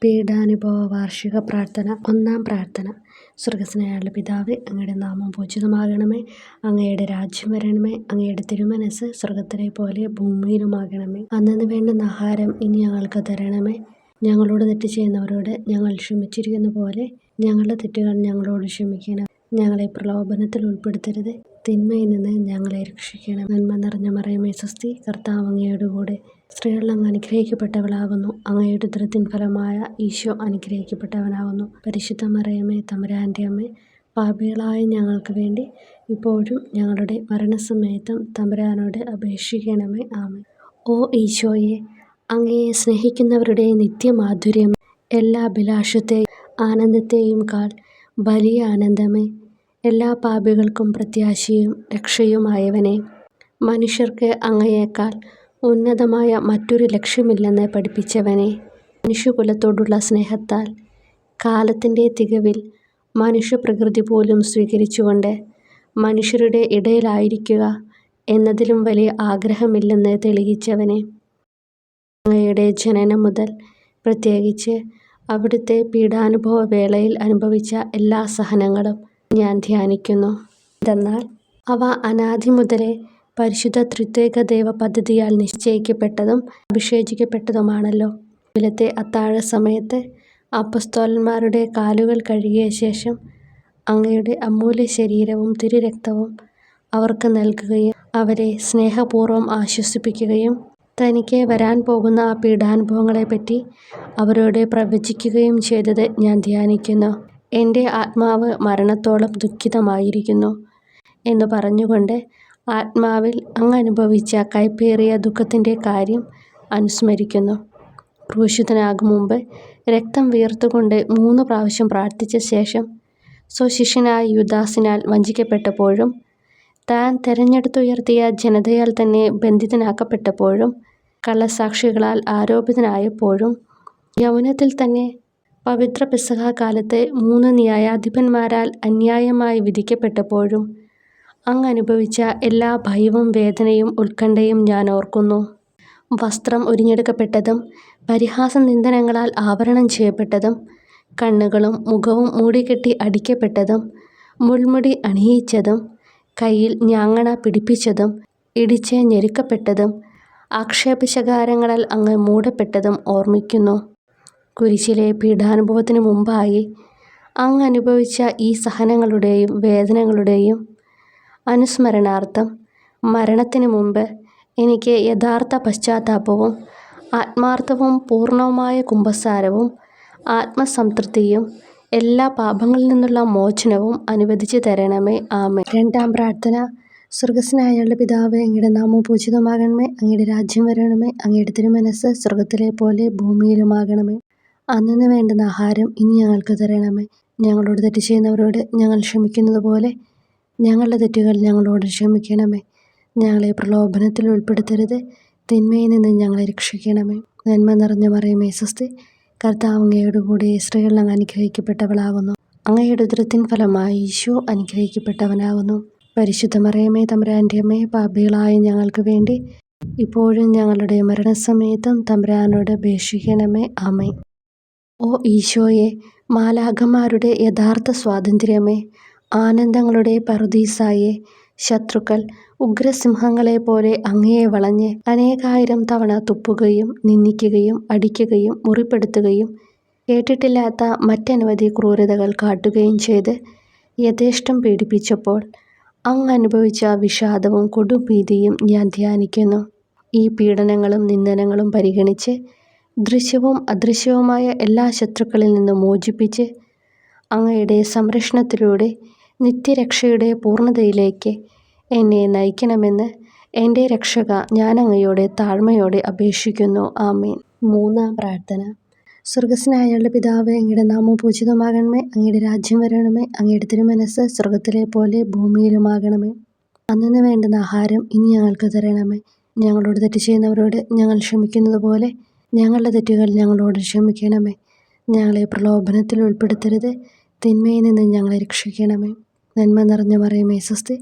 പീഡാനുഭവ വാർഷിക പ്രാർത്ഥന. ഒന്നാം പ്രാർത്ഥന. സ്വർഗ്ഗസ്ഥനായ പിതാവേ, അങ്ങയുടെ നാമം പൂജിതമാകണമേ. അങ്ങയുടെ രാജ്യം വരണമേ. അങ്ങയുടെ തിരുമനസ്സ് സ്വർഗ്ഗത്തിലെ പോലെ ഭൂമിയിലുമാകണമേ. അന്നന്ന് വേണ്ടുന്ന ആഹാരം ഇനി ഞങ്ങൾക്ക് തരണമേ. ഞങ്ങളോട് തെറ്റ് ചെയ്യുന്നവരോട് ഞങ്ങൾ ക്ഷമിച്ചിരിക്കുന്ന പോലെ ഞങ്ങളുടെ തെറ്റുകൾ ഞങ്ങളോട് ക്ഷമിക്കണം. ഞങ്ങളെ പ്രലോഭനത്തിൽ ഉൾപ്പെടുത്തരുത്, തിന്മയിൽ നിന്ന് ഞങ്ങളെ രക്ഷിക്കണം. നന്മ നിറഞ്ഞ മറിയമേ സ്വസ്തി, കർത്താവ് അങ്ങയോട് കൂടെ സ്ത്രീകളിൽ അങ്ങ് അനുഗ്രഹിക്കപ്പെട്ടവളാകുന്നു. അങ്ങയുടെ ഉദരത്തിൻ ഫലമായ ഈശോ അനുഗ്രഹിക്കപ്പെട്ടവനാകുന്നു. പരിശുദ്ധ മറിയമേ തമ്പുരാൻ്റെ അമ്മേ, പാപികളായ ഞങ്ങൾക്ക് വേണ്ടി ഇപ്പോഴും ഞങ്ങളുടെ മരണസമയത്തും തമ്പുരാനോട് അപേക്ഷിക്കണമേ. ആമേൻ. ഓ ഈശോയെ, അങ്ങയെ സ്നേഹിക്കുന്നവരുടെ നിത്യമാധുര്യം, എല്ലാ അഭിലാഷത്തെയും ആനന്ദത്തെയും കാൾ വലിയ ആനന്ദമേ, എല്ലാ പാപികൾക്കും പ്രത്യാശയും രക്ഷയുമായവനെ, മനുഷ്യർക്ക് അങ്ങയേക്കാൾ ഉന്നതമായ മറ്റൊരു ലക്ഷ്യമില്ലെന്ന് പഠിപ്പിച്ചവനെ, മനുഷ്യകുലത്തോടുള്ള സ്നേഹത്താൽ കാലത്തിൻ്റെ തികവിൽ മനുഷ്യപ്രകൃതി പോലും സ്വീകരിച്ചുകൊണ്ട് മനുഷ്യരുടെ ഇടയിലായിരിക്കുക എന്നതിലും വലിയ ആഗ്രഹമില്ലെന്ന് തെളിയിച്ചവനെ, അങ്ങയുടെ ജനനം മുതൽ പ്രത്യേകിച്ച് അവിടുത്തെ പീഡാനുഭവ വേളയിൽ അനുഭവിച്ച എല്ലാ സഹനങ്ങളും ഞാൻ ധ്യാനിക്കുന്നു. എന്തെന്നാൽ അവ അനാദി മുതലേ പരിശുദ്ധ ത്രിത്വൈക ദൈവ പദ്ധതിയാൽ നിശ്ചയിക്കപ്പെട്ടതും അഭിഷേചിക്കപ്പെട്ടതുമാണല്ലോ. രാവിലത്തെ അത്താഴ സമയത്ത് അപ്പസ്തോലന്മാരുടെ കാലുകൾ കഴുകിയ ശേഷം അങ്ങയുടെ അമൂല്യ ശരീരവും തിരുരക്തവും അവർക്ക് നൽകുകയും അവരെ സ്നേഹപൂർവ്വം ആശ്വസിപ്പിക്കുകയും തനിക്ക് വരാൻ പോകുന്ന ആ പീഡാനുഭവങ്ങളെപ്പറ്റി അവരോട് പ്രവചിക്കുകയും ചെയ്തത് ഞാൻ ധ്യാനിക്കുന്നു. എൻ്റെ ആത്മാവ് മരണത്തോളം ദുഃഖിതമായിരിക്കുന്നു എന്ന് പറഞ്ഞുകൊണ്ട് ആത്മാവിൽ അങ്ങ് അനുഭവിച്ച കയ്പേറിയ ദുഃഖത്തിൻ്റെ കാര്യം അനുസ്മരിക്കുന്നു. ക്രൂശിതനാകും മുമ്പ് രക്തം വിയർത്തുകൊണ്ട് 3 പ്രാവശ്യം പ്രാർത്ഥിച്ച ശേഷം സ്വശിഷ്യനായ യൂദാസിനാൽ വഞ്ചിക്കപ്പെട്ടപ്പോഴും താൻ തെരഞ്ഞെടുത്തുയർത്തിയ ജനതയാൽ തന്നെ ബന്ധിതനാക്കപ്പെട്ടപ്പോഴും കള്ളസാക്ഷികളാൽ ആരോപിതനായപ്പോഴും യൗവനത്തിൽ തന്നെ പവിത്ര പെസഹ കാലത്ത് 3 ന്യായാധിപന്മാരാൽ അന്യായമായി വിധിക്കപ്പെട്ടപ്പോഴും അങ്ങ് അനുഭവിച്ച എല്ലാ ഭയവും വേദനയും ഉത്കണ്ഠയും ഞാൻ ഓർക്കുന്നു. വസ്ത്രം ഉരിഞ്ഞെടുക്കപ്പെട്ടതും പരിഹാസ നിന്ദനങ്ങളാൽ ആവരണം ചെയ്യപ്പെട്ടതും കണ്ണുകളും മുഖവും മൂടിക്കെട്ടി അടിക്കപ്പെട്ടതും മുൾമുടി അണിയിച്ചതും കയ്യിൽ ഞാങ്ങണ പിടിപ്പിച്ചതും ഇടിച്ച് ഞെരുക്കപ്പെട്ടതും ആക്ഷേപശകാരങ്ങളാൽ അങ്ങ് മൂടപ്പെട്ടതും ഓർമ്മിക്കുന്നു. കുരിശിലെ പീഡാനുഭവത്തിന് മുമ്പായി അങ്ങ് അനുഭവിച്ച ഈ സഹനങ്ങളുടെയും വേദനകളുടെയും അനുസ്മരണാർത്ഥം മരണത്തിന് മുമ്പ് എനിക്ക് യഥാർത്ഥ പശ്ചാത്താപവും ആത്മാർത്ഥവും പൂർണ്ണവുമായ കുമ്പസാരവും ആത്മസംതൃപ്തിയും എല്ലാ പാപങ്ങളിൽ നിന്നുള്ള മോചനവും അനുവദിച്ചു തരണമേ. ആമേൻ. രണ്ടാം പ്രാർത്ഥന. സ്വർഗ്ഗസ്ഥനായ പിതാവേ, അങ്ങയുടെ നാമം പൂജിതമാകണമേ. അങ്ങയുടെ രാജ്യം വരണമേ. അങ്ങയുടെ തിരുമനസ്സ് സ്വർഗ്ഗത്തിലെ പോലെ ഭൂമിയിലുമാകണമേ. അന്നന്ന് വേണ്ടുന്ന ആഹാരം ഇനി ഞങ്ങൾക്ക് തരണമേ. ഞങ്ങളോട് തെറ്റ് ചെയ്യുന്നവരോട് ഞങ്ങൾ ക്ഷമിക്കുന്നത് പോലെ ഞങ്ങളുടെ തെറ്റുകൾ ഞങ്ങളോട് ക്ഷമിക്കണമേ. ഞങ്ങളെ പ്രലോഭനത്തിൽ ഉൾപ്പെടുത്തരുത്, തിന്മയിൽ നിന്ന് ഞങ്ങളെ രക്ഷിക്കണമേ. നന്മ നിറഞ്ഞ മറിയമേ സ്വസ്തി, കർത്താവ് അങ്ങയോട് കൂടെ സ്ത്രീകളിൽ അങ്ങ് അനുഗ്രഹിക്കപ്പെട്ടവളാകുന്നു. അങ്ങയുടെ ഉദരത്തിൻ ഫലമായി ഈശോ അനുഗ്രഹിക്കപ്പെട്ടവനാകുന്നു. പരിശുദ്ധ മറിയമേ തമ്പുരാൻ്റെ അമ്മേ, പാപികളായ ഞങ്ങൾക്ക് വേണ്ടി ഇപ്പോഴും ഞങ്ങളുടെ മരണസമയത്തും തമ്പുരാനോട് അപേക്ഷിക്കണമേ. ആമേൻ. ഓ ഈശോയെ, മാലാഖമാരുടെ യഥാർത്ഥ സ്വാതന്ത്ര്യമേ, ആനന്ദങ്ങളുടെ പറുദീസായെ, ശത്രുക്കൾ ഉഗ്രസിംഹങ്ങളെപ്പോലെ അങ്ങയെ വളഞ്ഞ് അനേകായിരം തവണ തുപ്പുകയും നിന്ദിക്കുകയും അടിക്കുകയും മുറിപ്പെടുത്തുകയും കേട്ടിട്ടില്ലാത്ത മറ്റനവധി ക്രൂരതകൾ കാട്ടുകയും ചെയ്ത് യഥേഷ്ടം പീഡിപ്പിച്ചപ്പോൾ അങ്ങ് അനുഭവിച്ച വിഷാദവും കൊടുഭീതിയും ഞാൻ ധ്യാനിക്കുന്നു. ഈ പീഡനങ്ങളും നിന്ദനങ്ങളും പരിഗണിച്ച് ദൃശ്യവും അദൃശ്യവുമായ എല്ലാ ശത്രുക്കളിൽ നിന്നും മോചിപ്പിച്ച് അങ്ങയുടെ സംരക്ഷണത്തിലൂടെ നിത്യരക്ഷയുടെ പൂർണ്ണതയിലേക്ക് എന്നെ നയിക്കണമെന്ന് എൻ്റെ രക്ഷക ഞാൻ അങ്ങയോട് താഴ്മയോടെ അപേക്ഷിക്കുന്നു. ആമേൻ. മൂന്നാം പ്രാർത്ഥന. സ്വർഗ്ഗസ്ഥനായ പിതാവേ, അങ്ങയുടെ നാമം പൂജിതമാകണമേ. അങ്ങയുടെ രാജ്യം വരണമേ. അങ്ങയുടെ തിരുമനസ്സ് സ്വർഗ്ഗത്തിലെ പോലെ ഭൂമിയിലുമാകണമേ. അന്നന്ന് വേണ്ടുന്ന ആഹാരം ഇനി ഞങ്ങൾക്ക് തരണമേ. ഞങ്ങളോട് തെറ്റ് ചെയ്യുന്നവരോട് ഞങ്ങൾ ക്ഷമിക്കുന്നത് പോലെ ഞങ്ങളുടെ തെറ്റുകൾ ഞങ്ങളോട് ക്ഷമിക്കണമേ. ഞങ്ങളെ പ്രലോഭനത്തിൽ ഉൾപ്പെടുത്തരുത്, തിന്മയിൽ നിന്ന് ഞങ്ങളെ രക്ഷിക്കണമേ. നന്മ നിറഞ്ഞ മറിയമേ സ്വസ്തി,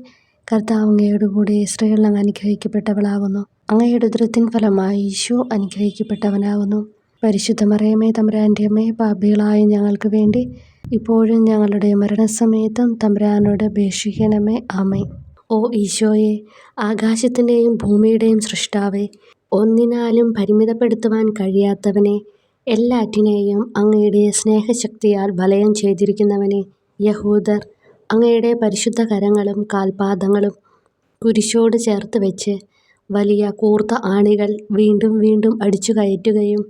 കർത്താവ് അങ്ങയോട് കൂടെ സ്ത്രീകളിൽ അങ്ങ് അനുഗ്രഹിക്കപ്പെട്ടവളാകുന്നു. അങ്ങയുടെ ഉദരത്തിൻ ഫലമായി ഈശോ അനുഗ്രഹിക്കപ്പെട്ടവനാകുന്നു. പരിശുദ്ധ മറിയമേ തമ്പുരാൻ്റെ അമ്മേ, പാപികളായ ഞങ്ങൾക്ക് വേണ്ടി ഇപ്പോഴും ഞങ്ങളുടെ മരണസമയത്തും തമ്പുരാനോട് അപേക്ഷിക്കണമേ. ആമേൻ. ഓ ഈശോയെ, ആകാശത്തിൻ്റെയും ഭൂമിയുടെയും സൃഷ്ടാവേ, ഒന്നിനാലും പരിമിതപ്പെടുത്തുവാൻ കഴിയാത്തവനെ, എല്ലാറ്റിനെയും അങ്ങയുടെ സ്നേഹശക്തിയാൽ വലയം ചെയ്തിരിക്കുന്നവനെ, യഹൂദർ അങ്ങയുടെ പരിശുദ്ധ കരങ്ങളും കാൽപാദങ്ങളും കുരിശോട് ചേർത്ത് വെച്ച് വലിയ കൂർത്ത ആണികൾ വീണ്ടും വീണ്ടും അടിച്ചു കയറ്റുകയും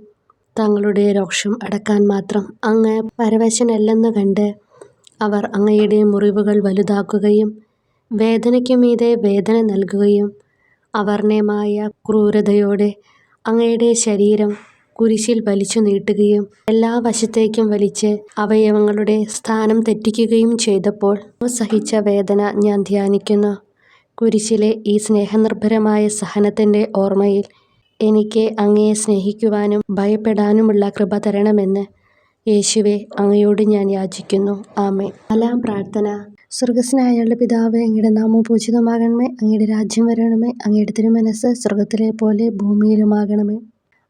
തങ്ങളുടെ രോഷം അടക്കാൻ മാത്രം അങ്ങ് പരവശനല്ലെന്ന് കണ്ട് അവർ അങ്ങയുടെ മുറിവുകൾ വലുതാക്കുകയും വേദനയ്ക്കു മീതെ വേദന നൽകുകയും അവർണ്ണയമായ ക്രൂരതയോടെ അങ്ങയുടെ ശരീരം കുരിശിൽ വലിച്ചു നീട്ടുകയും എല്ലാ വശത്തേക്കും വലിച്ച് അവയവങ്ങളുടെ സ്ഥാനം തെറ്റിക്കുകയും ചെയ്തപ്പോൾ സഹിച്ച വേദന ഞാൻ ധ്യാനിക്കുന്നു. കുരിശിലെ ഈ സ്നേഹനിർഭരമായ സഹനത്തിൻ്റെ ഓർമ്മയിൽ എനിക്ക് അങ്ങയെ സ്നേഹിക്കുവാനും ഭയപ്പെടാനുമുള്ള കൃപ തരണമെന്ന് യേശുവെ അങ്ങയോട് ഞാൻ യാചിക്കുന്നു. ആമേൻ. 4-ാം പ്രാർത്ഥന. സ്വർഗസ്നായ ഞങ്ങളുടെ പിതാവേ, അങ്ങയുടെ നാമം പൂജിതമാകണമേ. അങ്ങയുടെ രാജ്യം വരണമേ. അങ്ങയുടെ തിരുമനസ്സ് സ്വർഗത്തിലെ പോലെ ഭൂമിയിലുമാകണമേ.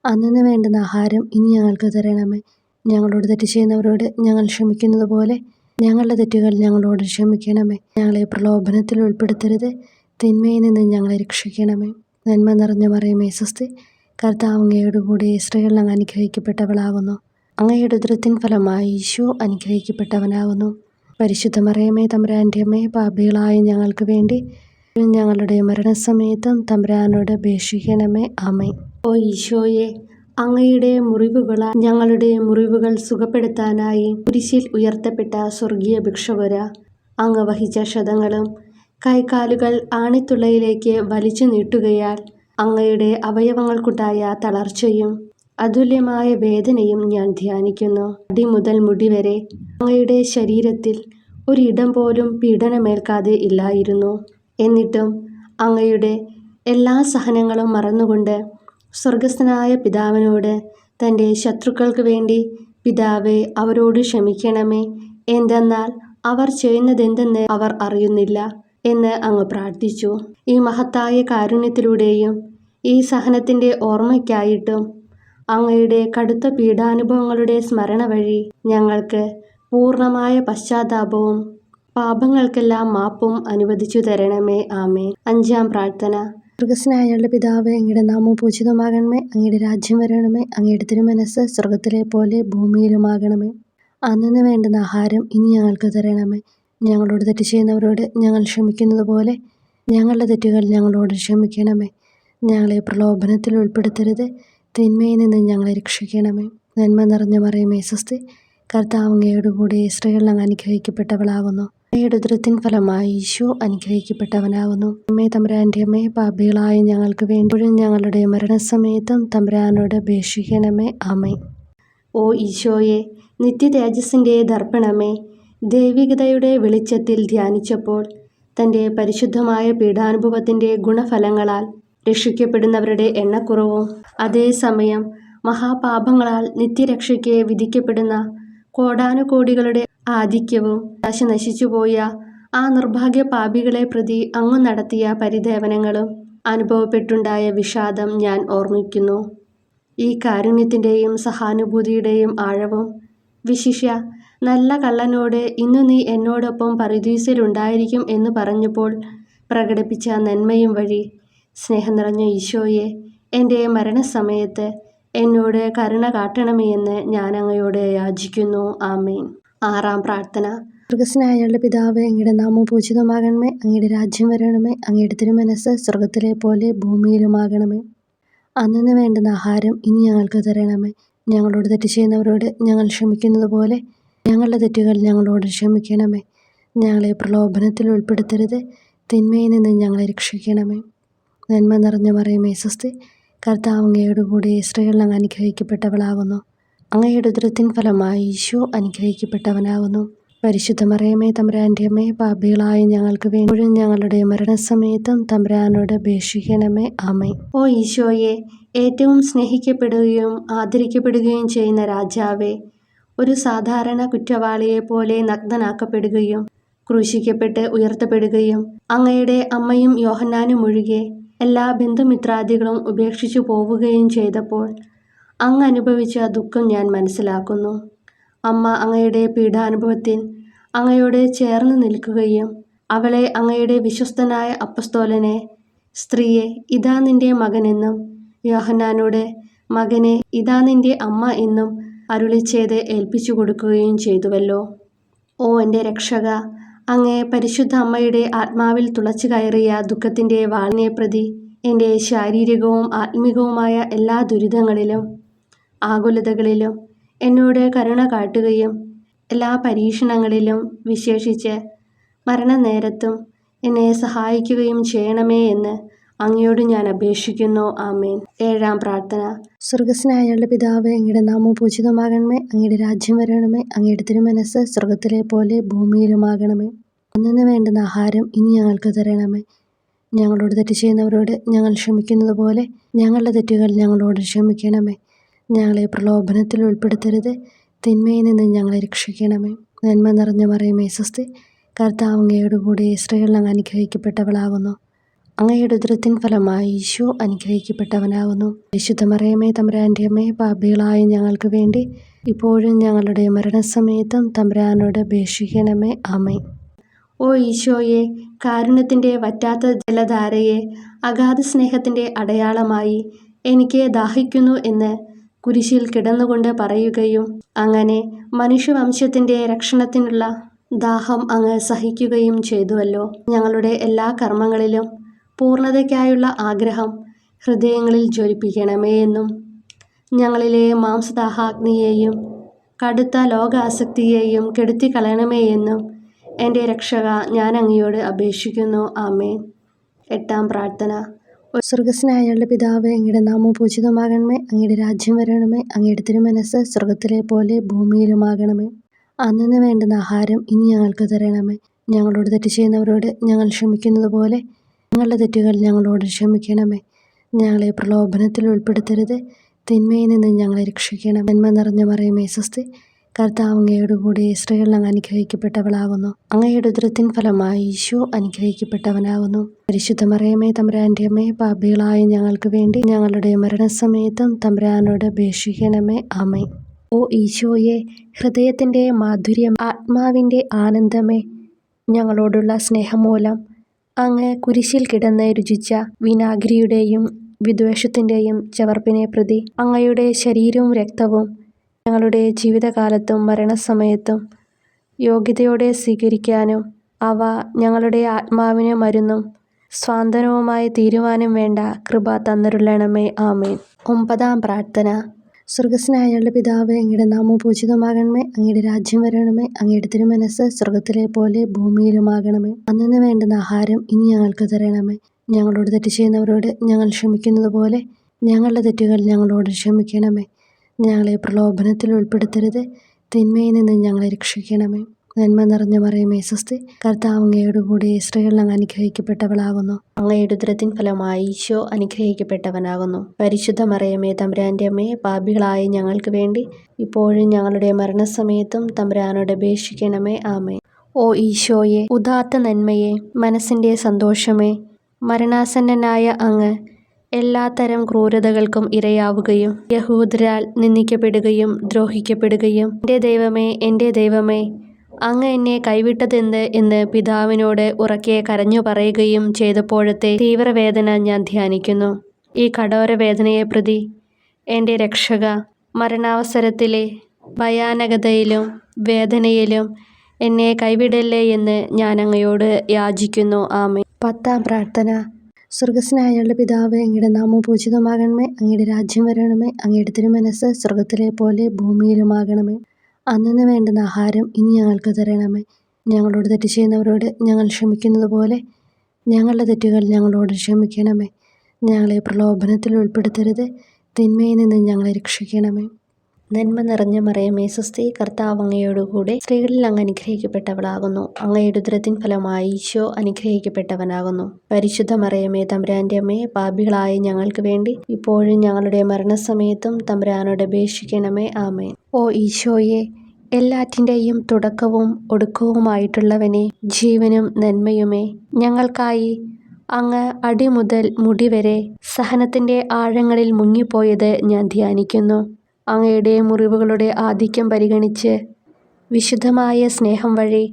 അന്നന്ന് വേണ്ടുന്ന ആഹാരം ഇനി ഞങ്ങൾക്ക് തരണമേ. ഞങ്ങളോട് തെറ്റ് ചെയ്യുന്നവരോട് ഞങ്ങൾ ക്ഷമിക്കുന്നത് പോലെ ഞങ്ങളുടെ തെറ്റുകൾ ഞങ്ങളോട് ക്ഷമിക്കണമേ. ഞങ്ങളെ പ്രലോഭനത്തിൽ ഉൾപ്പെടുത്തരുത്, തിന്മയിൽ നിന്ന് ഞങ്ങളെ രക്ഷിക്കണമേ. നന്മ നിറഞ്ഞ മറിയമേ സ്വസ്തി, കർത്താവ് അങ്ങയോട് കൂടെ സ്ത്രീകൾ അങ്ങ് അനുഗ്രഹിക്കപ്പെട്ടവളാകുന്നു. അങ്ങയുടെ ഉദരത്തിൻ ഫലമായി ഈശോ അനുഗ്രഹിക്കപ്പെട്ടവനാകുന്നു. പരിശുദ്ധ മറിയമേ തമ്പുരാൻ്റെ അമ്മേ, പാപികളായ ഞങ്ങൾക്ക് വേണ്ടി ഞങ്ങളുടെ മരണസമയത്തും തമ്പുരാനോട് അപേക്ഷിക്കണമേ. ആമേൻ. ഓ ഈശോയെ, അങ്ങയുടെ മുറിവുകളാൽ ഞങ്ങളുടെ മുറിവുകൾ സുഖപ്പെടുത്താനായി കുരിശിൽ ഉയർത്തപ്പെട്ട സ്വർഗീയ ഭിക്ഷുകര അങ്ങ് വഹിച്ച ക്ഷതങ്ങളും കൈകാലുകൾ ആണിത്തുളയിലേക്ക് വലിച്ചു നീട്ടുകയാൽ അങ്ങയുടെ അവയവങ്ങൾക്കുണ്ടായ തളർച്ചയും അതുല്യമായ വേദനയും ഞാൻ ധ്യാനിക്കുന്നു. അടി മുതൽ മുടി വരെ അങ്ങയുടെ ശരീരത്തിൽ ഒരിടം പോലും പീഡനമേൽക്കാതെ ഇല്ലായിരുന്നു. എന്നിട്ടും അങ്ങയുടെ എല്ലാ സഹനങ്ങളും മറന്നുകൊണ്ട് സ്വർഗസ്ഥനായ പിതാവിനോട് തൻ്റെ ശത്രുക്കൾക്ക് വേണ്ടി പിതാവേ, അവരോട് ക്ഷമിക്കണമേ, എന്തെന്നാൽ അവർ ചെയ്യുന്നതെന്തെന്ന് അവർ അറിയുന്നില്ല എന്ന് അങ്ങ് പ്രാർത്ഥിച്ചു. ഈ മഹത്തായ കാരുണ്യത്തിലൂടെയും ഈ സഹനത്തിൻ്റെ ഓർമ്മയ്ക്കായിട്ടും അങ്ങയുടെ കടുത്ത പീഡാനുഭവങ്ങളുടെ സ്മരണ വഴി ഞങ്ങൾക്ക് പൂർണ്ണമായ പശ്ചാത്താപവും പാപങ്ങൾക്കെല്ലാം മാപ്പും അനുവദിച്ചു തരണമേ. ആമേൻ. 5-ാം പ്രാർത്ഥന. സ്വർഗസ്നായ ഞങ്ങളുടെ പിതാവേ, അങ്ങയുടെ നാമം പൂജിതമാകണമേ. അങ്ങയുടെ രാജ്യം വരണമേ. അങ്ങയുടെ തിരുമനസ്സ് സ്വർഗത്തിലെ പോലെ ഭൂമിയിലുമാകണമേ. അന്നന്ന് വേണ്ടുന്ന ആഹാരം ഇനി ഞങ്ങൾക്ക് തരണമേ. ഞങ്ങളോട് തെറ്റ് ചെയ്യുന്നവരോട് ഞങ്ങൾ ക്ഷമിക്കുന്നത് പോലെ ഞങ്ങളുടെ തെറ്റുകൾ ഞങ്ങളോട് ക്ഷമിക്കണമേ. ഞങ്ങളെ പ്രലോഭനത്തിൽ ഉൾപ്പെടുത്തരുത്, തിന്മയിൽ നിന്ന് ഞങ്ങളെ രക്ഷിക്കണമേ. നന്മ നിറഞ്ഞ മറിയമേ സ്വസ്തി, കർത്താവ് അങ്ങയോട് കൂടെ സ്ത്രീകൾ അങ്ങ് അനുഗ്രഹിക്കപ്പെട്ടവളാകുന്നു. അങ്ങയുടെ ഉദരത്തിൻ ഫലമായി ഈശോ അനുഗ്രഹിക്കപ്പെട്ടവനാകുന്നു. അമ്മേ തമ്പുരാൻ്റെ അമ്മേ, പാപികളായ ഞങ്ങൾക്ക് വേണ്ടി ഞങ്ങളുടെ മരണസമയത്തും തമ്പുരാനോട് അപേക്ഷിക്കണമേ. ആമേൻ. ഓ ഈശോയെ, നിത്യ തേജസ്സിൻ്റെ ദർപ്പണമേ, ദൈവികതയുടെ വെളിച്ചത്തിൽ ധ്യാനിച്ചപ്പോൾ തൻ്റെ പരിശുദ്ധമായ പീഡാനുഭവത്തിൻ്റെ ഗുണഫലങ്ങളാൽ രക്ഷിക്കപ്പെടുന്നവരുടെ എണ്ണക്കുറവും അതേസമയം മഹാപാപങ്ങളാൽ നിത്യരക്ഷയ്ക്ക് വിധിക്കപ്പെടുന്ന കോടാനുകോടികളുടെ ആധിക്യവും നശിച്ചുപോയ ആ നിർഭാഗ്യ പാപികളെ പ്രതി അങ്ങ് നടത്തിയ പരിദേവനങ്ങളും അനുഭവപ്പെട്ടുണ്ടായ വിഷാദം ഞാൻ ഓർമ്മിക്കുന്നു. ഈ കാരുണ്യത്തിൻ്റെയും സഹാനുഭൂതിയുടെയും ആഴവും വിശിഷ്യ നല്ല കള്ളനോട് ഇന്നു നീ എന്നോടൊപ്പം പറുദീസയിലുണ്ടായിരിക്കും എന്ന് പറഞ്ഞപ്പോൾ പ്രകടിപ്പിച്ച നന്മയും വഴി സ്നേഹം നിറഞ്ഞ ഈശോയെ, എൻ്റെ മരണസമയത്ത് എന്നോട് കരുണ കാട്ടണമേ എന്ന് ഞാൻ അങ്ങയോട് യാചിക്കുന്നു. ആമേൻ. 6-ാം പ്രാർത്ഥന. സ്വർഗസ്നായ ഞങ്ങളുടെ പിതാവേ, അങ്ങയുടെ നാമം പൂജിതമാകണമേ. അങ്ങയുടെ രാജ്യം വരണമേ. അങ്ങയുടെ തിരുമനസ്സ് സ്വർഗത്തിലെ പോലെ ഭൂമിയിലുമാകണമേ. അന്നന്ന് വേണ്ടുന്ന ആഹാരം ഇനി ഞങ്ങൾക്ക് തരണമേ. ഞങ്ങളോട് തെറ്റ് ചെയ്യുന്നവരോട് ഞങ്ങൾ ക്ഷമിക്കുന്നത് പോലെ ഞങ്ങളുടെ തെറ്റുകൾ ഞങ്ങളോട് ക്ഷമിക്കണമേ. ഞങ്ങളെ പ്രലോഭനത്തിൽ ഉൾപ്പെടുത്തരുത്, തിന്മയിൽ നിന്ന് ഞങ്ങളെ രക്ഷിക്കണമേ. നന്മ നിറഞ്ഞ മറിയമേ സ്വസ്തി, കർത്താവ് അങ്ങയോട് കൂടെ സ്ത്രീകൾ അങ്ങ് അനുഗ്രഹിക്കപ്പെട്ടവളാകുന്നു. അങ്ങയുടെ ഉദരത്തിൻ ഫലമായി ഈശോ അനുഗ്രഹിക്കപ്പെട്ടവനാകുന്നു. പരിശുദ്ധ മറിയമേ തമ്പുരാൻ്റെ അമ്മേ, പാപികളായ ഞങ്ങൾക്ക് വേണ്ടി ഞങ്ങളുടെ മരണസമയത്തും തമ്പുരാനോട് അപേക്ഷിക്കണമേ. ആമേൻ. ഓ ഈശോയെ, ഏറ്റവും സ്നേഹിക്കപ്പെടുകയും ആദരിക്കപ്പെടുകയും ചെയ്യുന്ന രാജാവേ, ഒരു സാധാരണ കുറ്റവാളിയെ പോലെ നഗ്നനാക്കപ്പെടുകയും ക്രൂശിക്കപ്പെട്ട് ഉയർത്തപ്പെടുകയും അങ്ങയുടെ അമ്മയും യോഹന്നാനും ഒഴികെ എല്ലാ ബന്ധുമിത്രാദികളും ഉപേക്ഷിച്ചു പോവുകയും ചെയ്തപ്പോൾ അങ്ങ് അനുഭവിച്ച ദുഃഖം ഞാൻ മനസ്സിലാക്കുന്നു. അമ്മ അങ്ങയുടെ പീഡാനുഭവത്തിൽ അങ്ങയോട് ചേർന്ന് നിൽക്കുകയും അവളെ അങ്ങയുടെ വിശ്വസ്തനായ അപ്പസ്തോലനെ, സ്ത്രീയെ ഇതാ നിന്റെ മകനെന്നും യോഹന്നാനോട് മകനെ ഇതാ നിന്റെ അമ്മ എന്നും അരുളിച്ചെയ്ത് ഏൽപ്പിച്ചു കൊടുക്കുകയും ചെയ്തുവല്ലോ. ഓ എൻ്റെ രക്ഷക, അങ്ങേ പരിശുദ്ധ അമ്മയുടെ ആത്മാവിൽ തുളച്ചു കയറിയ ദുഃഖത്തിൻ്റെ വാളിനെ പ്രതി എൻ്റെ ശാരീരികവും ആത്മികവുമായ എല്ലാ ദുരിതങ്ങളിലും ആകുലതകളിലും എന്നോട് കരുണ കാട്ടുകയും എല്ലാ പരീക്ഷണങ്ങളിലും വിശേഷിച്ച് മരണനേരത്തും എന്നെ സഹായിക്കുകയും ചെയ്യണമേ എന്ന് അങ്ങയോട് ഞാൻ അപേക്ഷിക്കുന്നു. ആമേൻ. 7-ാം പ്രാർത്ഥന. സ്വർഗസ്നായുള്ള പിതാവേ, അങ്ങയുടെ നാമം പൂജിതമാകണമേ. അങ്ങയുടെ രാജ്യം വരണമേ. അങ്ങയുടെ തിരുമനസ്സ് സ്വർഗത്തിലെ പോലെ ഭൂമിയിലുമാകണമേ. അന്നു വേണ്ടുന്ന ആഹാരം ഇനി ഞങ്ങൾക്ക് തരണമേ. ഞങ്ങളോട് തെറ്റ് ചെയ്യുന്നവരോട് ഞങ്ങൾ ക്ഷമിക്കുന്നത് പോലെ ഞങ്ങളുടെ തെറ്റുകൾ ഞങ്ങളോട് ക്ഷമിക്കണമേ. ഞങ്ങളെ പ്രലോഭനത്തിൽ ഉൾപ്പെടുത്തരുത്, തിന്മയിൽ നിന്ന് ഞങ്ങളെ രക്ഷിക്കണമേ. നന്മ നിറഞ്ഞ മറിയമേ സ്വസ്തി, കർത്താവ് അങ്ങയോട് കൂടെ സ്ത്രീകൾ അങ്ങ് അനുഗ്രഹിക്കപ്പെട്ടവളാകുന്നു. അങ്ങയുടെ ഉദരത്തിൻ ഫലമായി ഈശോ അനുഗ്രഹിക്കപ്പെട്ടവനാകുന്നു. വിശുദ്ധ മറിയമേ തമ്പുരാൻ്റെ അമ്മേ, പാപികളായ ഞങ്ങൾക്ക് വേണ്ടി ഇപ്പോഴും ഞങ്ങളുടെ മരണസമയത്തും തമ്പുരാനോട് അപേക്ഷിക്കണമേ. ആമേൻ. ഓ ഈശോയെ, കാരുണ്യത്തിൻ്റെ വറ്റാത്ത ജലധാരയെ അഗാധ സ്നേഹത്തിൻ്റെ അടയാളമായി എനിക്ക് ദാഹിക്കുന്നു എന്ന് കുരിശിൽ കിടന്നുകൊണ്ട് പറയുകയും അങ്ങനെ മനുഷ്യവംശത്തിൻ്റെ രക്ഷണത്തിനുള്ള ദാഹം അങ്ങ് സഹിക്കുകയും ചെയ്തുവല്ലോ. ഞങ്ങളുടെ എല്ലാ കർമ്മങ്ങളിലും പൂർണ്ണതയ്ക്കായുള്ള ആഗ്രഹം ഹൃദയങ്ങളിൽ ജ്വലിപ്പിക്കണമേ എന്നും ഞങ്ങളിലെ മാംസദാഹാഗ്നിയെയും കടുത്ത ലോകാസക്തിയെയും കെടുത്തിക്കളയണമേ എന്നും എൻ്റെ രക്ഷക ഞാൻ അങ്ങയോട് അപേക്ഷിക്കുന്നു. ആമേൻ. 8-ാം പ്രാർത്ഥന. സ്വർഗസ്നായുള്ള പിതാവേ, അങ്ങയുടെ നാമം പൂജിതമാകണമേ. അങ്ങയുടെ രാജ്യം വരണമേ. അങ്ങയുടെ തിരുമനസ്സ് സ്വർഗത്തിലെ പോലെ ഭൂമിയിലുമാകണമേ. അന്നു വേണ്ടുന്ന ആഹാരം ഇനി ഞങ്ങൾക്ക് തരണമേ. ഞങ്ങളോട് തെറ്റ് ചെയ്യുന്നവരോട് ഞങ്ങൾ ക്ഷമിക്കുന്നത് പോലെ ഞങ്ങളുടെ തെറ്റുകൾ ഞങ്ങളോട് ക്ഷമിക്കണമേ. ഞങ്ങളെ പ്രലോഭനത്തിൽ ഉൾപ്പെടുത്തരുത്, തിന്മയിൽ നിന്ന് ഞങ്ങളെ രക്ഷിക്കണം. നന്മ നിറഞ്ഞ മറിയമേ സ്വസ്തി, കർത്താവ് അങ്ങയോട് കൂടെ സ്ത്രീകൾ അങ്ങ് അനുഗ്രഹിക്കപ്പെട്ടവളാകുന്നു. അങ്ങയുടെ ഉദരത്തിൻ ഫലമായി ഈശോ അനുഗ്രഹിക്കപ്പെട്ടവനാകുന്നു. പരിശുദ്ധ മറിയമേ തമ്പുരാൻ്റെ അമ്മേ, പാപികളായ ഞങ്ങൾക്ക് വേണ്ടി ഞങ്ങളുടെ മരണസമയത്തും തമ്പുരാനോട് അപേക്ഷിക്കണമേ. ആമേൻ. ഓ ഈശോയെ, ഹൃദയത്തിൻ്റെ മാധുര്യം, ആത്മാവിൻ്റെ ആനന്ദമേ, ഞങ്ങളോടുള്ള സ്നേഹം മൂലം അങ്ങ് കുരിശിൽ കിടന്ന് രുചിച്ച വിനാഗിരിയുടെയും വിദ്വേഷത്തിൻ്റെയും ചവർപ്പിനെ പ്രതി അങ്ങയുടെ ശരീരവും രക്തവും ഞങ്ങളുടെ ജീവിതകാലത്തും മരണസമയത്തും യോഗ്യതയോടെ സ്വീകരിക്കാനും അവ ഞങ്ങളുടെ ആത്മാവിന് മരുന്നും സ്വാന്തനവുമായി തീരുവാനും വേണ്ട കൃപ തന്നരുളണമേ. ആമേൻ. 9-ാം പ്രാർത്ഥന. സ്വർഗസ്നായുള്ള പിതാവേ, അങ്ങയുടെ നാമം പൂജിതമാകണമേ. അങ്ങയുടെ രാജ്യം വരണമേ. അങ്ങയുടെ തിരുമനസ്സ് സ്വർഗത്തിലെ പോലെ ഭൂമിയിലുമാകണമേ. അന്നു വേണ്ടുന്ന ആഹാരം ഇനി ഞങ്ങൾക്ക് തരണമേ. ഞങ്ങളോട് തെറ്റ് ചെയ്യുന്നവരോട് ഞങ്ങൾ ക്ഷമിക്കുന്നത് പോലെ ഞങ്ങളുടെ തെറ്റുകൾ ഞങ്ങളോട് ക്ഷമിക്കണമേ. ഞങ്ങളെ പ്രലോഭനത്തിൽ ഉൾപ്പെടുത്തരുത്, തിന്മയിൽ നിന്ന് ഞങ്ങളെ രക്ഷിക്കണമേ. നന്മ നിറഞ്ഞ മറിയമേ സ്വസ്തി, കർത്താവ് അങ്ങയോട് കൂടെ സ്ത്രീകൾ അങ്ങ് അനുഗ്രഹിക്കപ്പെട്ടവളാകുന്നു. അങ്ങയുടെ ഉദരത്തിൻ ഫലമായി ഈശോ അനുഗ്രഹിക്കപ്പെട്ടവനാകുന്നു. പരിശുദ്ധ മറിയമേ തമ്പുരാൻ്റെ അമ്മേ, പാപികളായ ഞങ്ങൾക്ക് വേണ്ടി ഇപ്പോഴും ഞങ്ങളുടെ മരണസമയത്തും തമ്പുരാനോട് അപേക്ഷിക്കണമേ. ആമേൻ. ഓ ഈശോയെ, ഉദാത്ത നന്മയെ, മനസ്സിൻ്റെ സന്തോഷമേ, മരണാസന്നനായ അങ്ങ് എല്ലാത്തരം ക്രൂരതകൾക്കും ഇരയാവുകയും യഹൂദരാൽ നിന്ദിക്കപ്പെടുകയും ദ്രോഹിക്കപ്പെടുകയും എൻ്റെ ദൈവമേ അങ്ങ് എന്നെ കൈവിട്ടതെന്ത് എന്ന് പിതാവിനോട് ഉറക്കെ കരഞ്ഞു പറയുകയും ചെയ്തപ്പോഴത്തെ തീവ്രവേദന ഞാൻ ധ്യാനിക്കുന്നു. ഈ കഠോരവേദനയെ പ്രതി എൻ്റെ രക്ഷക, മരണാവസരത്തിലെ ഭയാനകതയിലും വേദനയിലും എന്നെ കൈവിടല്ലേ എന്ന് ഞാൻ അങ്ങയോട് യാചിക്കുന്നു. ആമേൻ. 10-ാം പ്രാർത്ഥന. സ്വർഗസ്നായുള്ള പിതാവേ, അങ്ങയുടെ നാമം പൂജിതമാകണമേ. അങ്ങയുടെ രാജ്യം വരണമേ. അങ്ങയുടെ തിരുമനസ്സ് സ്വർഗത്തിലെ പോലെ ഭൂമിയിലുമാകണമേ. അന്നു വേണ്ടുന്ന ആഹാരം ഇനി ഞങ്ങൾക്ക് തരണമേ. ഞങ്ങളോട് തെറ്റ് ചെയ്യുന്നവരോട് ഞങ്ങൾ ക്ഷമിക്കുന്നത് പോലെ ഞങ്ങളുടെ തെറ്റുകൾ ഞങ്ങളോട് ക്ഷമിക്കണമേ. ഞങ്ങളെ പ്രലോഭനത്തിൽ ഉൾപ്പെടുത്തരുത്, തിന്മയിൽ നിന്ന് ഞങ്ങളെ രക്ഷിക്കണമേ. നന്മ നിറഞ്ഞ മറിയമേ സ്വസ്തി, കർത്താവ് അങ്ങയോടുകൂടെ സ്ത്രീകളിൽ അങ്ങ് അനുഗ്രഹിക്കപ്പെട്ടവളാകുന്നു. അങ്ങയുടെ ഉദരത്തിൻ ഫലമായി ഈശോ അനുഗ്രഹിക്കപ്പെട്ടവനാകുന്നു. പരിശുദ്ധ മറിയമേ തമ്പുരാൻ്റെ അമ്മേ, പാപികളായ ഞങ്ങൾക്ക് വേണ്ടി ഇപ്പോഴും ഞങ്ങളുടെ മരണസമയത്തും തമ്പുരാനോട് അപേക്ഷിക്കണമേ. ആമേൻ. ഓ ഈശോയെ, എല്ലാറ്റിൻ്റെയും തുടക്കവും ഒടുക്കവുമായിട്ടുള്ളവനെ, ജീവനും നന്മയുമേ, ഞങ്ങൾക്കായി അങ്ങ് അടിമുതൽ മുടിവരെ സഹനത്തിൻ്റെ ആഴങ്ങളിൽ മുങ്ങിപ്പോയത് ഞാൻ ധ്യാനിക്കുന്നു. അങ്ങയുടെ മുറിവുകളുടെ ആധിക്യം പരിഗണിച്ച് വിശുദ്ധമായ സ്നേഹം വഴി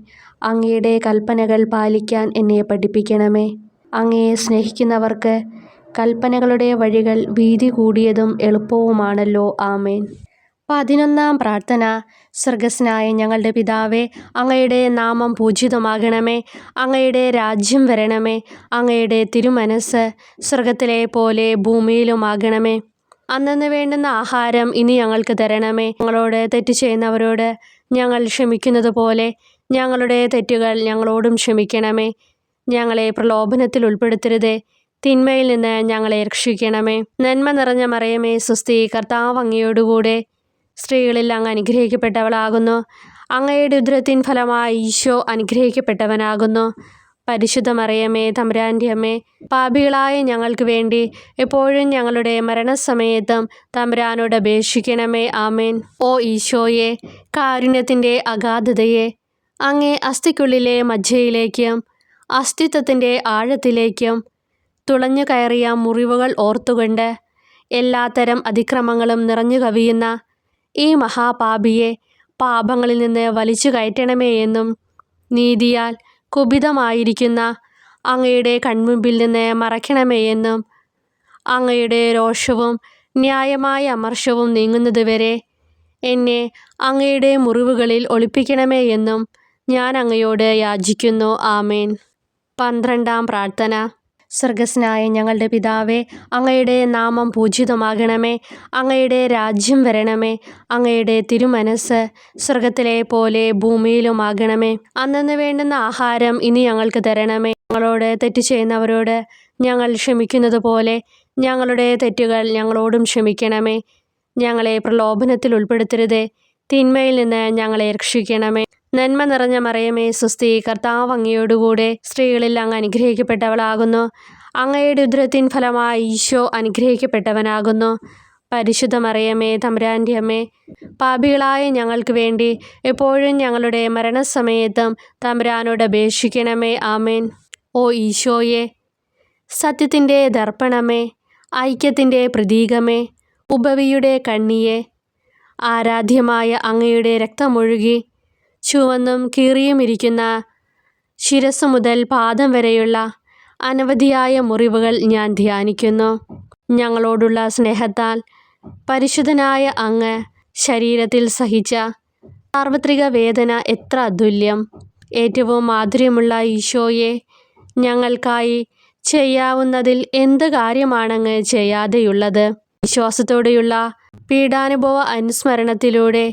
അങ്ങയുടെ കൽപ്പനകൾ പാലിക്കാൻ എന്നെ പഠിപ്പിക്കണമേ. അങ്ങയെ സ്നേഹിക്കുന്നവർക്ക് കൽപ്പനകളുടെ വഴികൾ വീതി കൂടിയതും എളുപ്പവുമാണല്ലോ. ആമേൻ. 11-ാം പ്രാർത്ഥന. സ്വർഗസ്ഥനായ ഞങ്ങളുടെ പിതാവേ, അങ്ങയുടെ നാമം പൂജിതമാകണമേ. അങ്ങയുടെ രാജ്യം വരണമേ. അങ്ങയുടെ തിരുമനസ്സ് സ്വർഗത്തിലെ പോലെ ഭൂമിയിലുമാകണമേ. അന്നന്ന് വേണ്ടുന്ന ആഹാരം ഇനി ഞങ്ങൾക്ക് തരണമേ. ഞങ്ങളോട് തെറ്റ് ചെയ്യുന്നവരോട് ഞങ്ങൾ ക്ഷമിക്കുന്നത് പോലെ ഞങ്ങളുടെ തെറ്റുകൾ ഞങ്ങളോടും ക്ഷമിക്കണമേ. ഞങ്ങളെ പ്രലോഭനത്തിൽ ഉൾപ്പെടുത്തരുതേ, തിന്മയിൽ നിന്ന് ഞങ്ങളെ രക്ഷിക്കണമേ. നന്മ നിറഞ്ഞ മറിയമേ സ്വസ്തി, കർത്താവ് അങ്ങയോടുകൂടെ സ്ത്രീകളിൽ അങ്ങ് അനുഗ്രഹിക്കപ്പെട്ടവളാകുന്നു. അങ്ങയുടെ ഉദരത്തിൻ ഫലമായി ഈശോ അനുഗ്രഹിക്കപ്പെട്ടവനാകുന്നു. പരിശുദ്ധ മറിയമേ, തമ്പുരാൻ്റെ അമ്മേ, പാപികളായ ഞങ്ങൾക്ക് വേണ്ടി എപ്പോഴും ഞങ്ങളുടെ മരണസമയത്തും തമ്പുരാനോട് അപേക്ഷിക്കണമേ. ആമേൻ. ഓ ഈശോയെ, കാരുണ്യത്തിൻ്റെ അഗാധതയെ, അങ്ങേ അസ്ഥിക്കുള്ളിലെ മജ്ജയിലേക്കും അസ്തിത്വത്തിൻ്റെ ആഴത്തിലേക്കും തുളഞ്ഞു കയറിയ മുറിവുകൾ ഓർത്തുകൊണ്ട് എല്ലാത്തരം അതിക്രമങ്ങളും നിറഞ്ഞു കവിയുന്ന ഈ മഹാപാപിയെ പാപങ്ങളിൽ നിന്ന് വലിച്ചു കയറ്റണമേ എന്നും നീതിയാൽ കുപിതമായിരിക്കുന്ന അങ്ങയുടെ കൺമുമ്പിൽ നിന്ന് മറയ്ക്കണമേ എന്നും അങ്ങയുടെ രോഷവും ന്യായമായ അമർഷവും നീങ്ങുന്നതുവരെ എന്നെ അങ്ങയുടെ മുറിവുകളിൽ ഒളിപ്പിക്കണമേ എന്നും ഞാൻ അങ്ങയോട് യാചിക്കുന്നു. ആമേൻ. 12-ാം പ്രാർത്ഥന. സ്വർഗസ്ഥനായ ഞങ്ങളുടെ പിതാവേ, അങ്ങയുടെ നാമം പൂജിതമാകണമേ. അങ്ങയുടെ രാജ്യം വരണമേ. അങ്ങയുടെ തിരുമനസ്സ് സ്വർഗത്തിലെ പോലെ ഭൂമിയിലുമാകണമേ. അന്നന്ന് വേണ്ടുന്ന ആഹാരം ഇനി ഞങ്ങൾക്ക് തരണമേ. ഞങ്ങളോട് തെറ്റ് ചെയ്യുന്നവരോട് ഞങ്ങൾ ക്ഷമിക്കുന്നത് പോലെ ഞങ്ങളുടെ തെറ്റുകൾ ഞങ്ങളോടും ക്ഷമിക്കണമേ. ഞങ്ങളെ പ്രലോഭനത്തിൽ ഉൾപ്പെടുത്തരുതേ, തിന്മയിൽ നിന്ന് ഞങ്ങളെ രക്ഷിക്കണമേ. നന്മ നിറഞ്ഞ മറിയമേ സ്വസ്തി, കർത്താവ് അങ്ങയോടുകൂടെ സ്ത്രീകളിൽ അങ്ങ് അനുഗ്രഹിക്കപ്പെട്ടവളാകുന്നു. അങ്ങയുടെ ഉദരത്തിൻ ഫലമായി ഈശോ അനുഗ്രഹിക്കപ്പെട്ടവനാകുന്നു. പരിശുദ്ധ മറിയമേ, തമ്പുരാൻ്റെ അമ്മേ, പാപികളായ ഞങ്ങൾക്ക് വേണ്ടി എപ്പോഴും ഞങ്ങളുടെ മരണസമയത്തും തമ്പുരാനോട് അപേക്ഷിക്കണമേ. ആമേൻ. ഓ ഈശോയെ, സത്യത്തിൻ്റെ ദർപ്പണമേ, ഐക്യത്തിൻ്റെ പ്രതീകമേ, ഉപവിയുടെ കണ്ണിയെ, ആരാധ്യമായ അങ്ങയുടെ രക്തമൊഴുകി ചുവന്നും കീറിയുമിരിക്കുന്ന ശിരസ് മുതൽ പാദം വരെയുള്ള അനവധിയായ മുറിവുകൾ ഞാൻ ധ്യാനിക്കുന്നു. ഞങ്ങളോടുള്ള സ്നേഹത്താൽ പരിശുദ്ധനായ അങ്ങ് ശരീരത്തിൽ സഹിച്ച സാർവത്രിക വേദന എത്ര അതുല്യം. ഏറ്റവും മാധുര്യമുള്ള ഈശോയെ, ഞങ്ങൾക്കായി ചെയ്യാവുന്നതിൽ എന്ത് കാര്യമാണങ്ങ് ചെയ്യാതെയുള്ളത്? വിശ്വാസത്തോടെയുള്ള പീഡാനുഭവ അനുസ്മരണത്തിലൂടെ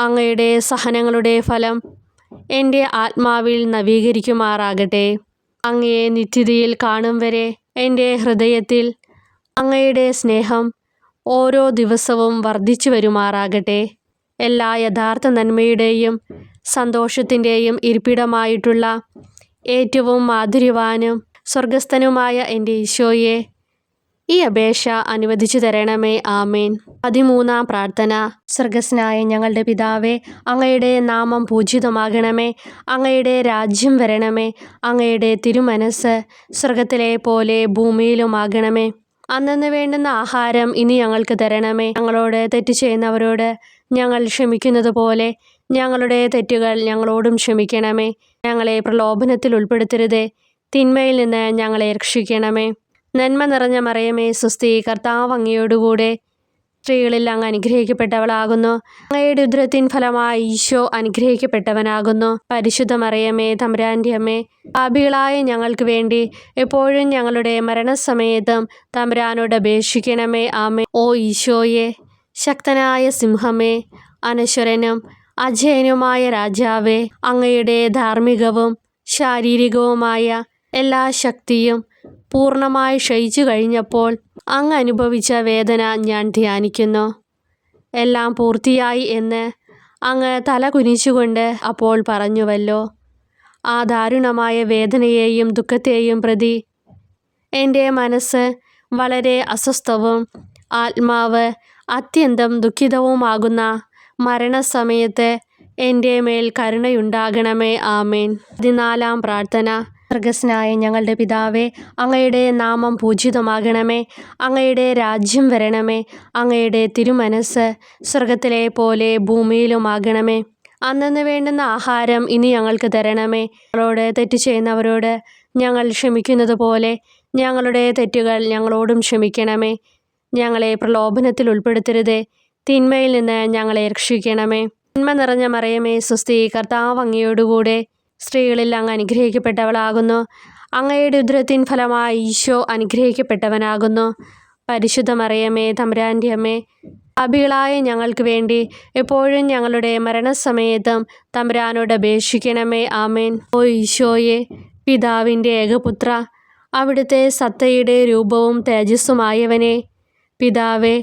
അങ്ങയുടെ സഹനങ്ങളുടെ ഫലം എൻ്റെ ആത്മാവിൽ നവീകരിക്കുമാറാകട്ടെ. അങ്ങയെ നിത്യതയിൽ കാണും വരെ എൻ്റെ ഹൃദയത്തിൽ അങ്ങയുടെ സ്നേഹം ഓരോ ദിവസവും വർദ്ധിച്ചു വരുമാറാകട്ടെ. എല്ലാ യഥാർത്ഥ നന്മയുടെയും സന്തോഷത്തിൻ്റെയും ഇരിപ്പിടമായിട്ടുള്ള ഏറ്റവും മാധുര്യവാനും സ്വർഗസ്ഥനുമായ എൻ്റെ ഈശോയെ, ഈ അപേക്ഷ അനുവദിച്ചു തരണമേ. ആമേൻ. 13-ാം പ്രാർത്ഥന. സ്വർഗസ്ഥനായ ഞങ്ങളുടെ പിതാവേ, അങ്ങയുടെ നാമം പൂജിതമാകണമേ. അങ്ങയുടെ രാജ്യം വരണമേ. അങ്ങയുടെ തിരുമനസ്സ് സ്വർഗത്തിലെ പോലെ ഭൂമിയിലുമാകണമേ. അന്നന്ന് വേണ്ടുന്ന ആഹാരം ഇനി ഞങ്ങൾക്ക് തരണമേ. ഞങ്ങളോട് തെറ്റ് ചെയ്യുന്നവരോട് ഞങ്ങൾ ക്ഷമിക്കുന്നത് പോലെ ഞങ്ങളുടെ തെറ്റുകൾ ഞങ്ങളോടും ക്ഷമിക്കണമേ. ഞങ്ങളെ പ്രലോഭനത്തിൽ ഉൾപ്പെടുത്തരുതേ, തിന്മയിൽ നിന്ന് ഞങ്ങളെ രക്ഷിക്കണമേ. നന്മ നിറഞ്ഞ മറിയമേ സ്വസ്തി, കർത്താവ് അങ്ങയോടുകൂടെ സ്ത്രീകളിൽ അങ്ങ് അനുഗ്രഹിക്കപ്പെട്ടവളാകുന്നു. അങ്ങയുടെ ഉദരത്തിൻ ഫലമായി ഈശോ അനുഗ്രഹിക്കപ്പെട്ടവനാകുന്നു. പരിശുദ്ധ മറിയമേ, തമ്പുരാൻ്റെ അമ്മേ, പാപികളായ ഞങ്ങൾക്ക് വേണ്ടി എപ്പോഴും ഞങ്ങളുടെ മരണസമയത്തും തമ്പുരാനോട് അപേക്ഷിക്കണമേ. ആമേൻ. ഓ ഈശോയെ, ശക്തനായ സിംഹമേ, അനശ്വരനും അജയനുമായ രാജാവേ, അങ്ങയുടെ ധാർമ്മികവും ശാരീരികവുമായ എല്ലാ ശക്തിയും പൂർണ്ണമായി ക്ഷയിച്ചു കഴിഞ്ഞപ്പോൾ അങ്ങ് അനുഭവിച്ച വേദന ഞാൻ ധ്യാനിക്കുന്നു. എല്ലാം പൂർത്തിയായി എന്ന് അങ്ങ് തല കുനിച്ചുകൊണ്ട് അപ്പോൾ പറഞ്ഞുവല്ലോ. ആ ദാരുണമായ വേദനയെയും ദുഃഖത്തെയും പ്രതി എൻ്റെ മനസ്സ് വളരെ അസ്വസ്ഥവും ആത്മാവ് അത്യന്തം ദുഃഖിതവുമാകുന്ന മരണസമയത്ത് എൻ്റെ മേൽ കരുണയുണ്ടാകണമേ. ആമേൻ. 14-ാം പ്രാർത്ഥന. സ്വർഗസ്നായ ഞങ്ങളുടെ പിതാവേ, അങ്ങയുടെ നാമം പൂജിതമാകണമേ. അങ്ങയുടെ രാജ്യം വരണമേ. അങ്ങയുടെ തിരുമനസ്സ് സ്വർഗത്തിലെ പോലെ ഭൂമിയിലുമാകണമേ. അന്നന്ന് വേണ്ടുന്ന ആഹാരം ഇനി ഞങ്ങൾക്ക് തരണമേ. ഞങ്ങളോട് തെറ്റ് ചെയ്യുന്നവരോട് ഞങ്ങൾ ക്ഷമിക്കുന്നത് പോലെ ഞങ്ങളുടെ തെറ്റുകൾ ഞങ്ങളോടും ക്ഷമിക്കണമേ. ഞങ്ങളെ പ്രലോഭനത്തിൽ ഉൾപ്പെടുത്തരുതേ, തിന്മയിൽ നിന്ന് ഞങ്ങളെ രക്ഷിക്കണമേ. തിന്മ നിറഞ്ഞ മറിയമേ സ്വസ്തി, കർത്താവ് അങ്ങയോടുകൂടെ സ്ത്രീകളിൽ അങ്ങ് അനുഗ്രഹിക്കപ്പെട്ടവളാകുന്നു. അങ്ങയുടെ ഉദരത്തിൻ ഫലമായി ഈശോ അനുഗ്രഹിക്കപ്പെട്ടവനാകുന്നു. പരിശുദ്ധ മറിയമേ, തമ്പുരാൻ്റെ അമ്മേ, പാപികളായ ഞങ്ങൾക്ക് വേണ്ടി എപ്പോഴും ഞങ്ങളുടെ മരണസമയത്തും തമ്പുരാനോട് അപേക്ഷിക്കണമേ. ആമേൻ. ഓ ഈശോയെ, പിതാവിൻ്റെ ഏകപുത്ര, അവിടുത്തെ സത്തയുടെ രൂപവും തേജസ്സുമായവനെ, പിതാവേ,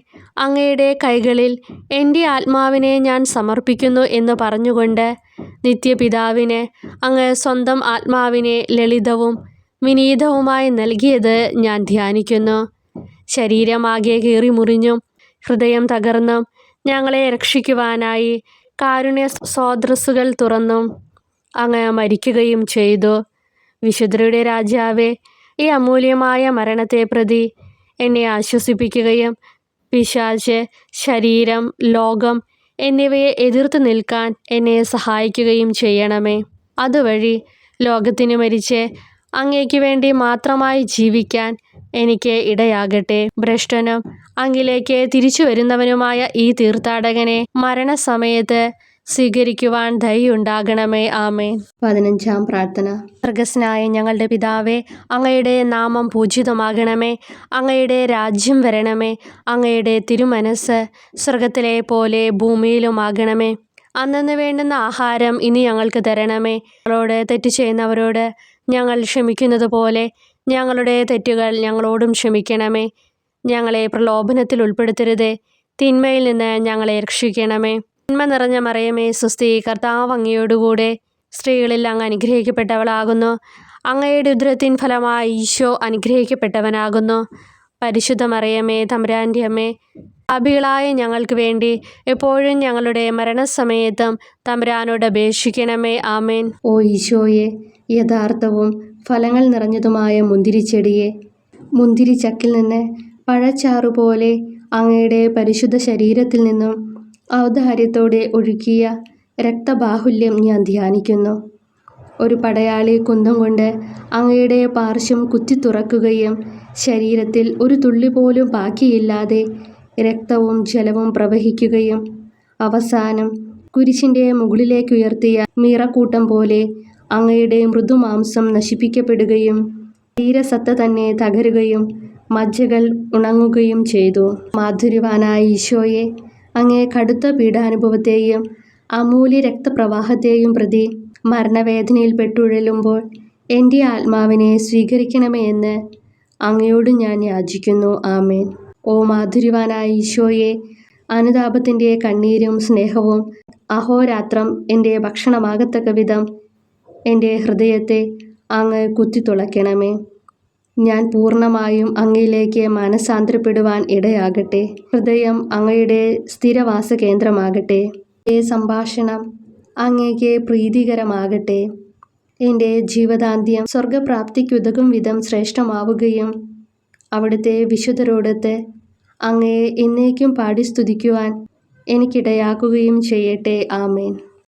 അങ്ങയുടെ കൈകളിൽ എൻ്റെ ആത്മാവിനെ ഞാൻ സമർപ്പിക്കുന്നു എന്ന് പറഞ്ഞുകൊണ്ട് നിത്യപിതാവിന് അങ്ങ് സ്വന്തം ആത്മാവിനെ ലളിതവും വിനീതവുമായി നൽകിയത് ഞാൻ ധ്യാനിക്കുന്നു. ശരീരമാകെ കീറിമുറിഞ്ഞും ഹൃദയം തകർന്നും ഞങ്ങളെ രക്ഷിക്കുവാനായി കാരുണ്യ സ്രോതസ്സുകൾ തുറന്നും അങ്ങ് മരിക്കുകയും ചെയ്തു. വിശുദ്ധരുടെ രാജാവേ, ഈ അമൂല്യമായ മരണത്തെ പ്രതി എന്നെ ആശ്വസിപ്പിക്കുകയും പിശാച്, ശരീരം, ലോകം എന്നിവയെ എതിർത്ത് നിൽക്കാൻ എന്നെ സഹായിക്കുകയും ചെയ്യണമേ. അതുവഴി ലോകത്തിന് മരിച്ച് അങ്ങേക്ക് വേണ്ടി മാത്രമായി ജീവിക്കാൻ എനിക്ക് ഇടയാകട്ടെ. ഭ്രഷ്ടനും അങ്ങിലേക്ക് തിരിച്ചു വരുന്നവനുമായ ഈ തീർത്ഥാടകനെ മരണസമയത്ത് സ്വീകരിക്കുവാൻ ദയുണ്ടാകണമേ. ആമേൻ. 15-ാം പ്രാർത്ഥന. സ്വർഗസ്നായ ഞങ്ങളുടെ പിതാവേ, അങ്ങയുടെ നാമം പൂജിതമാകണമേ. അങ്ങയുടെ രാജ്യം വരണമേ. അങ്ങയുടെ തിരുമനസ്സ് സ്വർഗത്തിലെ പോലെ ഭൂമിയിലുമാകണമേ. അന്നന്ന് വേണ്ടുന്ന ആഹാരം ഇനി ഞങ്ങൾക്ക് തരണമേ. ഞങ്ങളോട് തെറ്റ് ചെയ്യുന്നവരോട് ഞങ്ങൾ ക്ഷമിക്കുന്നത് പോലെ ഞങ്ങളുടെ തെറ്റുകൾ ഞങ്ങളോടും ക്ഷമിക്കണമേ. ഞങ്ങളെ പ്രലോഭനത്തിൽ ഉൾപ്പെടുത്തരുതേ, തിന്മയിൽ നിന്ന് ഞങ്ങളെ രക്ഷിക്കണമേ. തിന്മ നിറഞ്ഞ മറിയമേ സ്വസ്തി, കർത്താവ് അങ്ങയോടുകൂടെ സ്ത്രീകളിൽ അങ്ങ് അനുഗ്രഹിക്കപ്പെട്ടവളാകുന്നു. അങ്ങയുടെ ഉദരത്തിൻ ഫലമായി ഈശോ അനുഗ്രഹിക്കപ്പെട്ടവനാകുന്നു. പരിശുദ്ധ മറിയമേ, തമ്പുരാൻ്റെ അമ്മേ, പാപികളായ ഞങ്ങൾക്ക് വേണ്ടി എപ്പോഴും ഞങ്ങളുടെ മരണസമയത്തും തമ്പുരാനോട് അപേക്ഷിക്കണമേ. ആമേൻ. ഓ ഈശോയെ, യഥാർത്ഥവും ഫലങ്ങൾ നിറഞ്ഞതുമായ മുന്തിരിച്ചെടിയെ, മുന്തിരിച്ചക്കിൽ നിന്ന് പഴച്ചാറുപോലെ അങ്ങയുടെ പരിശുദ്ധ ശരീരത്തിൽ നിന്നും ഔദാര്യത്തോടെ ഒഴുകിയ രക്തബാഹുല്യം ഞാൻ ധ്യാനിക്കുന്നു. ഒരു പടയാളി കുന്തം കൊണ്ട് അങ്ങയുടെ പാർശ്വം കുത്തിത്തുറക്കുകയും ശരീരത്തിൽ ഒരു തുള്ളി പോലും ബാക്കിയില്ലാതെ രക്തവും ജലവും പ്രവഹിക്കുകയും അവസാനം കുരിശിൻ്റെ മുകളിലേക്കുയർത്തിയ മീറക്കൂട്ടം പോലെ അങ്ങയുടെ മൃദുമാംസം നശിപ്പിക്കപ്പെടുകയും ശരീരസത്ത തന്നെ തകരുകയും മജ്ജകൾ ഉണങ്ങുകയും ചെയ്തു. മാധുര്യവാനായ ഈശോയെ, അങ്ങേ കടുത്ത പീഡാനുഭവത്തെയും അമൂല്യ രക്തപ്രവാഹത്തെയും പ്രതി മരണവേദനയിൽ പെട്ടുഴലുമ്പോൾ എൻ്റെ ആത്മാവിനെ സ്വീകരിക്കണമേ എന്ന് അങ്ങയോട് ഞാൻ യാചിക്കുന്നു. ആമേൻ. ഓ മാധുര്യവാനായ ഈശോയെ, അനുതാപത്തിൻ്റെ കണ്ണീരും സ്നേഹവും അഹോരാത്രം എൻ്റെ ഭക്ഷണമാകത്തക്ക വിധം എൻ്റെ ഹൃദയത്തെ അങ്ങ് കുത്തിത്തുളയ്ക്കണമേ. ഞാൻ പൂർണ്ണമായും അങ്ങയിലേക്ക് മാനസാന്തരപ്പെടുവാൻ ഇടയാകട്ടെ. ഹൃദയം അങ്ങയുടെ സ്ഥിരവാസ കേന്ദ്രമാകട്ടെ. എൻ്റെ സംഭാഷണം അങ്ങേക്ക് പ്രീതികരമാകട്ടെ. എൻ്റെ ജീവദാന്ത്യം സ്വർഗപ്രാപ്തിക്കുതകും വിധം ശ്രേഷ്ഠമാവുകയും അവിടുത്തെ വിശുദ്ധരോടൊത്ത് അങ്ങയെ എന്നേക്കും പാടി സ്തുതിക്കുവാൻ എനിക്കിടയാക്കുകയും ചെയ്യട്ടെ. ആമേൻ.